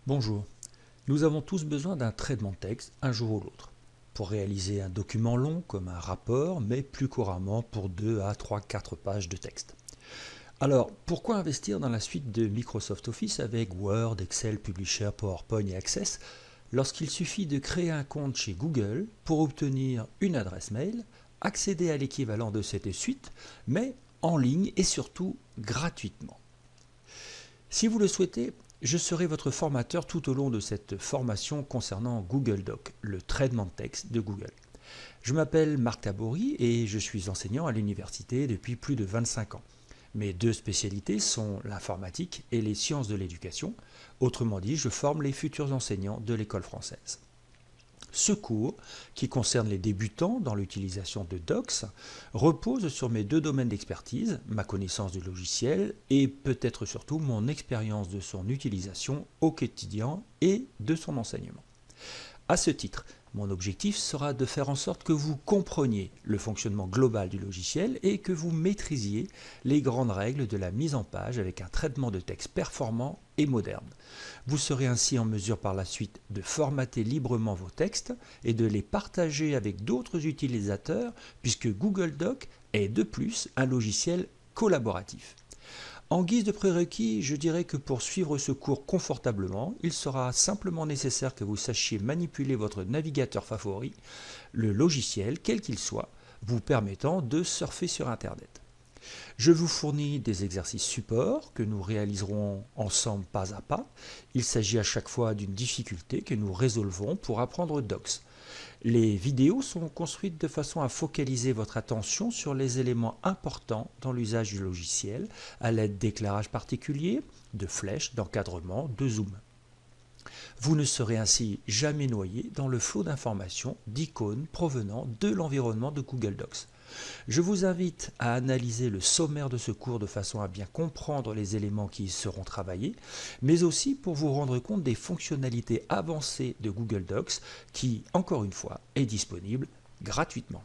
Bonjour, nous avons tous besoin d'un traitement de texte un jour ou l'autre, pour réaliser un document long comme un rapport, mais plus couramment pour 2 à 3, 4 pages de texte. Alors, pourquoi investir dans la suite de Microsoft Office avec Word, Excel, Publisher, PowerPoint et Access lorsqu'il suffit de créer un compte chez Google pour obtenir une adresse mail, accéder à l'équivalent de cette suite, mais en ligne et surtout gratuitement. Si vous le souhaitez, je serai votre formateur tout au long de cette formation concernant Google Doc, le traitement de texte de Google. Je m'appelle Marc Tabouri et je suis enseignant à l'université depuis plus de 25 ans. Mes deux spécialités sont l'informatique et les sciences de l'éducation. Autrement dit, je forme les futurs enseignants de l'école française. Ce cours, qui concerne les débutants dans l'utilisation de Docs, repose sur mes deux domaines d'expertise, ma connaissance du logiciel et peut-être surtout mon expérience de son utilisation au quotidien et de son enseignement. À ce titre, mon objectif sera de faire en sorte que vous compreniez le fonctionnement global du logiciel et que vous maîtrisiez les grandes règles de la mise en page avec un traitement de texte performant et moderne. Vous serez ainsi en mesure par la suite de formater librement vos textes et de les partager avec d'autres utilisateurs puisque Google Doc est de plus un logiciel collaboratif. En guise de prérequis, je dirais que pour suivre ce cours confortablement, il sera simplement nécessaire que vous sachiez manipuler votre navigateur favori, le logiciel, quel qu'il soit, vous permettant de surfer sur Internet. Je vous fournis des exercices support que nous réaliserons ensemble pas à pas. Il s'agit à chaque fois d'une difficulté que nous résolvons pour apprendre Docs. Les vidéos sont construites de façon à focaliser votre attention sur les éléments importants dans l'usage du logiciel à l'aide d'éclairages particuliers, de flèches, d'encadrement, de zoom. Vous ne serez ainsi jamais noyé dans le flot d'informations, d'icônes provenant de l'environnement de Google Docs. Je vous invite à analyser le sommaire de ce cours de façon à bien comprendre les éléments qui y seront travaillés, mais aussi pour vous rendre compte des fonctionnalités avancées de Google Docs qui, encore une fois, est disponible gratuitement.